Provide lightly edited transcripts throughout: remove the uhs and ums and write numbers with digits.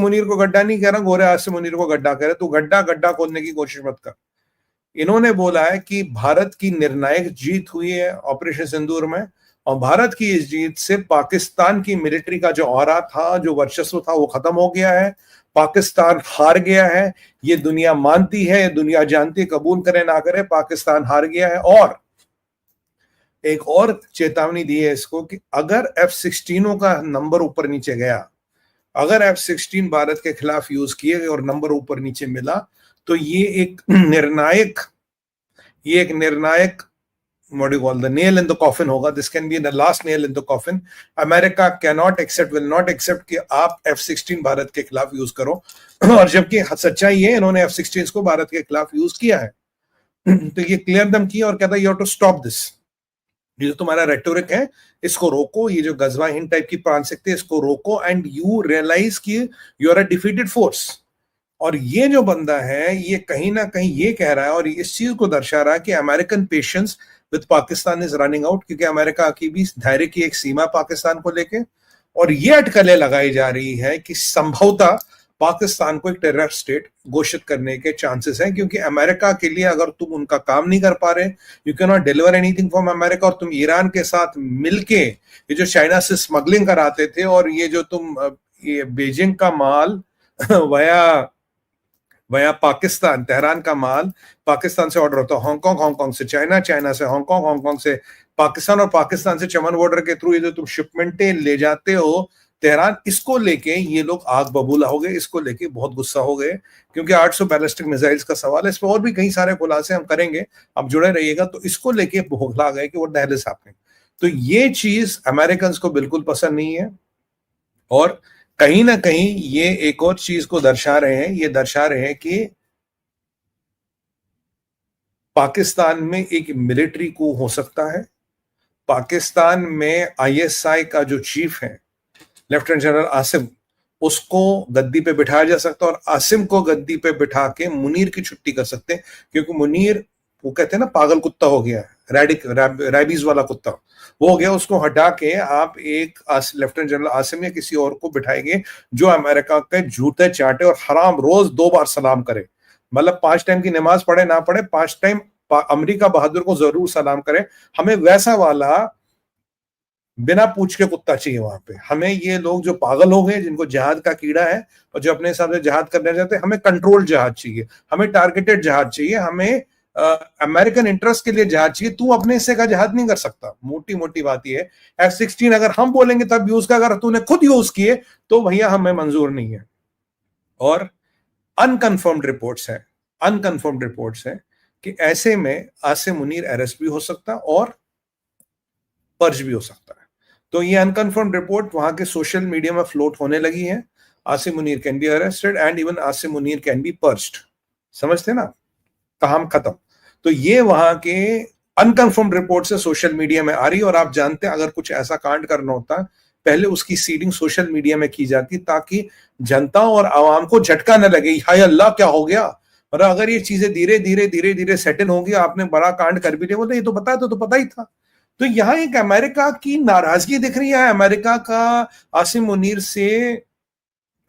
मुनीर को गड्ढा नहीं कह रहा, गोरे आसिम मुनीर को गड्ढा कह रहे, तू गड्ढा गड्ढा खोदने की कोशिश मत कर। इन्होंने बोला है कि भारत की निर्णायक जीत हुई है ऑपरेशन सिंदूर में, और भारत की इस जीत से पाकिस्तान की मिलिट्री का जो ऑरा था, जो वर्चस्व था, वो खत्म हो गया है। पाकिस्तान हार गया है, ये दुनिया मानती है, दुनिया जानती है, कबूल करे ना करे, पाकिस्तान हार गया है। और एक और चेतावनी दी है इसको कि अगर F-16 का नंबर ऊपर नीचे गया, अगर F-16 भारत के खिलाफ यूज किए गए और नंबर ऊपर नीचे मिला, तो ये एक निर्णायक what do you call, the nail in the coffin होगा. This can be the last nail in the coffin. America cannot accept, will not accept कि आप F-16 भारत के खिलाफ यूज करो, और जबकि सच्चाई है इन्होंने F-16 को भारत के खिलाफ यूज किया है। तो ये क्लियर दम किया और कहता है you have to stop this, ये जो तुम्हारा रेटोरिक है इसको रोको, ये जो गजवा हिंद टाइप की प्रांशक्ति है इसको रोको, एंड यू रियलाइज कि you are a defeated force. और ये जो बंदा है ये कहीं ना कहीं ये कह रहा है और इस चीज को दर्शा रहा है कि American patience with Pakistan is running out, क्योंकि अमेरिका की भी धैर्य की एक सीमा पाकिस्तान को लेके, और ये अटकलें लगाई जा रही है कि संभवतः पाकिस्तान को एक टेरर स्टेट घोषित करने के चांसेस हैं, क्योंकि अमेरिका के लिए अगर तुम उनका काम नहीं कर पा रहे, you can not deliver anything from America, और तुम ईरान के साथ मिलके ये जो चाइना से स्मगलिंग कराते थे, और ये जो तुम ये बीजिंग का माल वया पाकिस्तान, तेहरान का माल पाकिस्तान से ऑर्डर होता है, हांगकांग, हांगकांग से चाइना, चाइना से हांगकांग, हांगकांग से पाकिस्तान, और पाकिस्तान से चमन बॉर्डर के थ्रू ये जो तुम शिपमेंटें ले जाते हो तेहरान, इसको लेके ये लोग आग बबूला हो गए, इसको लेके बहुत गुस्सा हो गए, क्योंकि 800 बैलिस्टिक मिसाइल्स का सवाल है, इस पर और भी कई सारे खुलासे हम करेंगे, आप जुड़े रहिएगा। तो इसको लेके भोगला गए कि what the hell is happening. तो ये चीज अमेरिकन को बिल्कुल पसंद नहीं है, और कहीं ना कहीं ये एक और चीज को दर्शा रहे हैं, ये दर्शा रहे हैं कि पाकिस्तान में एक मिलिट्री coup हो सकता है। पाकिस्तान में ISI का जो चीफ है लेफ्टिनेंट जनरल आसिम, उसको गद्दी पे बिठाया जा सकता है, और आसिम को गद्दी पे बिठा के मुनीर की छुट्टी कर सकते हैं, क्योंकि मुनीर वो कहते हैं ना पागल कुत्ता हो गया है, रैबीज वाला कुत्ता वो हो गया, उसको हटा के आप एक लेफ्टिनेंट जनरल आसिम या किसी और को बिठाएंगे जो अमेरिका के जूते चाटे और हराम रोज 2 बार सलाम करे, मतलब 5 टाइम की नमाज पढ़े ना पढ़े, 5 टाइम अमेरिका बहादुर को जरूर सलाम करे। हमें वैसा वाला बिना पूछ के कुत्ता चाहिए वहां पे। हमें ये लोग जो पागल हो गए, जिनको जहाद का कीड़ा है और जो अपने हिसाब से जहाद करना चाहते हैं, हमें कंट्रोल जहाद चाहिए, हमें टारगेटेड जहाद चाहिए, हमें अमेरिकन इंटरेस्ट के लिए जहाज चाहिए। तू अपने हिस्से का जहाज नहीं कर सकता। मोटी मोटी बात ये है, F-16 अगर हम बोलेंगे तब यूज का, अगर तूने खुद यूज किए तो भैया हमें मंजूर नहीं है। और अनकंफर्म्ड रिपोर्ट्स है कि ऐसे में आसिम मुनीर अरेस्ट भी हो सकता है और पर्ज भी हो सकता है। तो ये अनकंफर्म्ड रिपोर्ट वहां के सोशल मीडिया में फ्लोट होने लगी है। Asim Munir can be arrested and even Asim Munir can be purged. समझते ना, कहाम खत्म। तो ये वहां के अनकंफर्म्ड रिपोर्ट से सोशल मीडिया में आ रही है। और आप जानते हैं अगर कुछ ऐसा कांड करना होता पहले उसकी सीडिंग सोशल मीडिया में की जाती, ताकि जनता और आवाम को झटका न लगे, हाय अल्लाह क्या हो गया। और अगर ये चीजें धीरे धीरे सेटल होंगी, आपने बड़ा कांड कर भी लिया, बोलते ये तो पता ही था। तो यहाँ एक अमेरिका की नाराजगी दिख रही है। अमेरिका का आसिम मुनीर से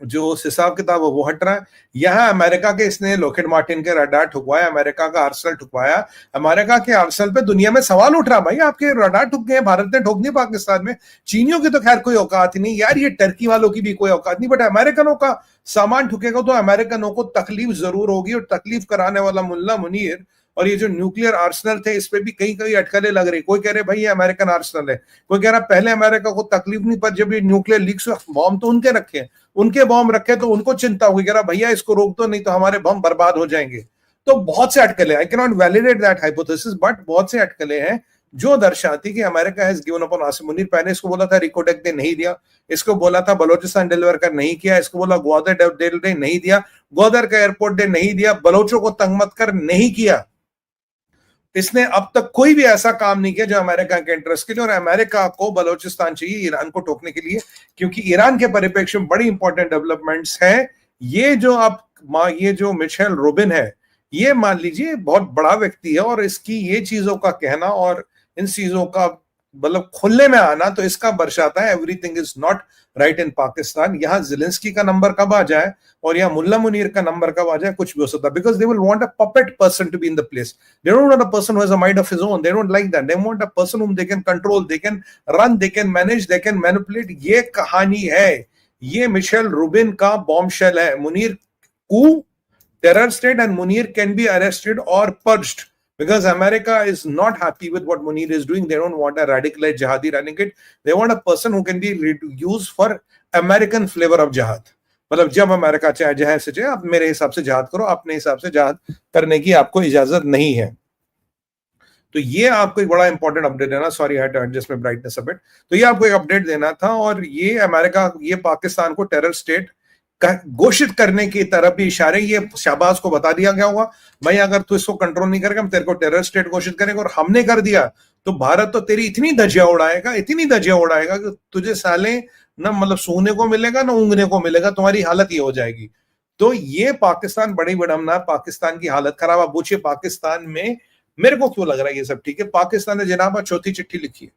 जो हिसाब किताब वो हट रहा है। यहाँ अमेरिका के इसने लॉकहीड मार्टिन के रडार ठुकवाया, अमेरिका का आर्सेनल ठुकवाया। अमेरिका के आर्सेनल पे दुनिया में सवाल उठ रहा, भाई आपके रडार ठुक गए, भारत ने ठोक दिया पाकिस्तान में। चीनियों की तो खैर कोई औकात ही नहीं यार, ये टर्की वालों की भी कोई औकात नहीं, बट अमेरिकनों का सामान ठुकेगा तो अमेरिकनों को तकलीफ जरूर होगी। और तकलीफ कराने वाला मुल्ला मुनीर और ये जो न्यूक्लियर आर्सेनल थे, इस पे भी कई कई अटकलें लग रही। कोई कह रहे भाई ये अमेरिकन आर्सेनल है, कोई कह रहा पहले अमेरिका को तकलीफ नहीं, पर जब ये न्यूक्लियर लीक्स बॉम्ब तो उनके रखे, उनके बॉम्ब रखे तो उनको चिंता हुई, कह रहा भैया इसको रोक दो नहीं तो हमारे बम बर्बाद हो जाएंगे। तो बहुत से अटकलें, I can not validate that hypothesis, but बहुत से अटकलें हैं जो दर्शाती कि America has given up on Asim Munir. पहले इसको बोला था रिकोटेक दे, नहीं दिया। इसको बोला था बलोचिस्तान डिलीवर कर, नहीं किया। इसको बोला ग्वादर दे, नहीं दिया। ग्वादर का एयरपोर्ट दे, नहीं दिया। बलोचों को तंग मत कर, नहीं किया। इसने अब तक कोई भी ऐसा काम नहीं किया जो अमेरिका के इंटरेस्ट के लिए। और अमेरिका को बलोचिस्तान चाहिए ईरान को टोकने के लिए, क्योंकि ईरान के परिप्रेक्ष्य में बड़ी इंपॉर्टेंट डेवलपमेंट्स हैं। ये जो मिशेल रोबिन है, ये मान लीजिए बहुत बड़ा व्यक्ति है, और इसकी ये चीजों का कहना और इन चीजों का मतलब खुले में आना, तो इसका दर्शाता है एवरीथिंग इज नॉट राइट इन पाकिस्तान। यहां ज़ेलेंस्की का नंबर कब आ जाए और यहाँ मुल्ला मुनीर का नंबर कब आ जाए, कुछ भी हो सकता है, because they will want a puppet person to be in the place. They don't want a person who has a mind of his own, they don't like that, they want a person whom they can control, they can run, they can manage, they can manipulate। ये कहानी है, ये Michel Rubin का bombshell है। मुनीर कू, terror state, and Munir can be arrested or purged because America is not happy with what Munir is doing. They don't want a radicalized jihadi running it. They want a person who can be used for American flavor of jihad. मतलब जब America चाहे जहां से चाहे आप मेरे हिसाब से जहाद करो, अपने हिसाब से जहाद करने की आपको इजाजत नहीं है। तो ये आपको एक बड़ा इंपॉर्टेंट अपडेट देना, sorry I had to adjust my brightness a bit. तो ये आपको एक अपडेट देना था, और ये अमेरिका, ये पाकिस्तान को टेरर स्टेट घोषित करने की तरफ भी इशारे, ये शहबाज को बता दिया गया होगा, भाई अगर तू इसको कंट्रोल नहीं करेगा हम तेरे को टेरर स्टेट घोषित करेंगे, और हमने कर दिया तो भारत तो तेरी इतनी धज्जियां उड़ाएगा, इतनी धज्जियां उड़ाएगा कि तुझे साले ना मतलब सूंघने को मिलेगा ना ऊँगने को मिलेगा, तुम्हारी हालत ये हो जाएगी। तो ये पाकिस्तान बड़ी विडंबना, पाकिस्तान की हालत खराब। आप पूछिए पाकिस्तान में मेरे को क्यों लग रहा है ये सब ठीक है। पाकिस्तान ने जनाब चौथी चिट्ठी लिखी है,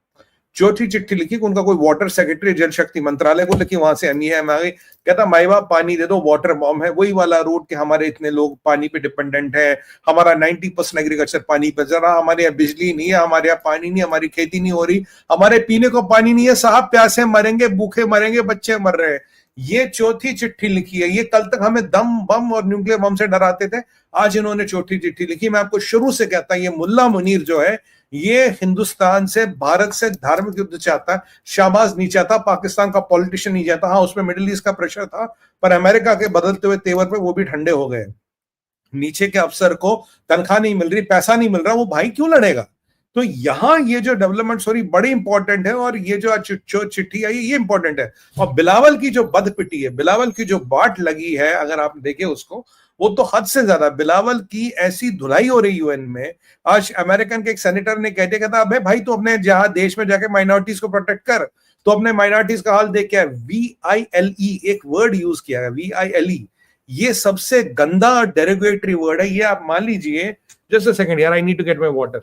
चौथी चिट्ठी लिखी, उनका कोई वाटर सेक्रेटरी जल शक्ति मंत्रालय को लिखी, वहां से एमईएम आ गई, कहता माई बाप पानी दे दो, वाटर बॉम्ब है, वही वाला रूट के हमारे इतने लोग पानी पे डिपेंडेंट है, हमारा 90% एग्रीकल्चर पानी पे चल रहा, हमारे यहाँ बिजली नहीं है, हमारे यहाँ पानी नहीं, हमारी खेती नहीं हो रही, हमारे पीने को पानी नहीं है, साहब प्यासे मरेंगे, भूखे मरेंगे, बच्चे मर रहे हैं। ये चौथी चिट्ठी लिखी है। ये कल तक हमें दम बम और न्यूक्लियर बम से डराते थे, आज इन्होंने चौथी चिट्ठी लिखी। मैं आपको शुरू से कहता, ये मुल्ला मुनीर जो है ये हिंदुस्तान से, भारत से धार्मिक युद्ध चाहता है, शाहबाज नहीं चाहता, पाकिस्तान का पॉलिटिशियन नहीं चाहता। हाँ, उसमें मिडिल ईस्ट का प्रेशर था, पर अमेरिका के बदलते हुए तेवर पे वो भी ठंडे हो गए। नीचे के अफसर को तनख्वाह नहीं मिल रही, पैसा नहीं मिल रहा, वो भाई क्यों लड़ेगा। तो यहां ये जो डेवलपमेंट सॉरी बड़ी इंपॉर्टेंट है, और ये जो चिट्ठी आई ये इंपॉर्टेंट है। और बिलावल की जो बदपिटी है, बिलावल की जो बाट लगी है, अगर आप देखें उसको, वो तो हद से ज्यादा। बिलावल की ऐसी धुलाई हो रही यूएन में। आज अमेरिकन के एक सेनेटर ने कह दिया, कहता अबे भाई तू अपने जहां देश में जाके माइनॉरिटीज को प्रोटेक्ट कर, तो अपने माइनॉरिटीज का हाल देख के, VILE एक वर्ड यूज किया है, VILE, ये सबसे गंदा डेरिवेटरी वर्ड है। ये आप मान लीजिए, जस्ट अ सेकंड यार, I need to get my water.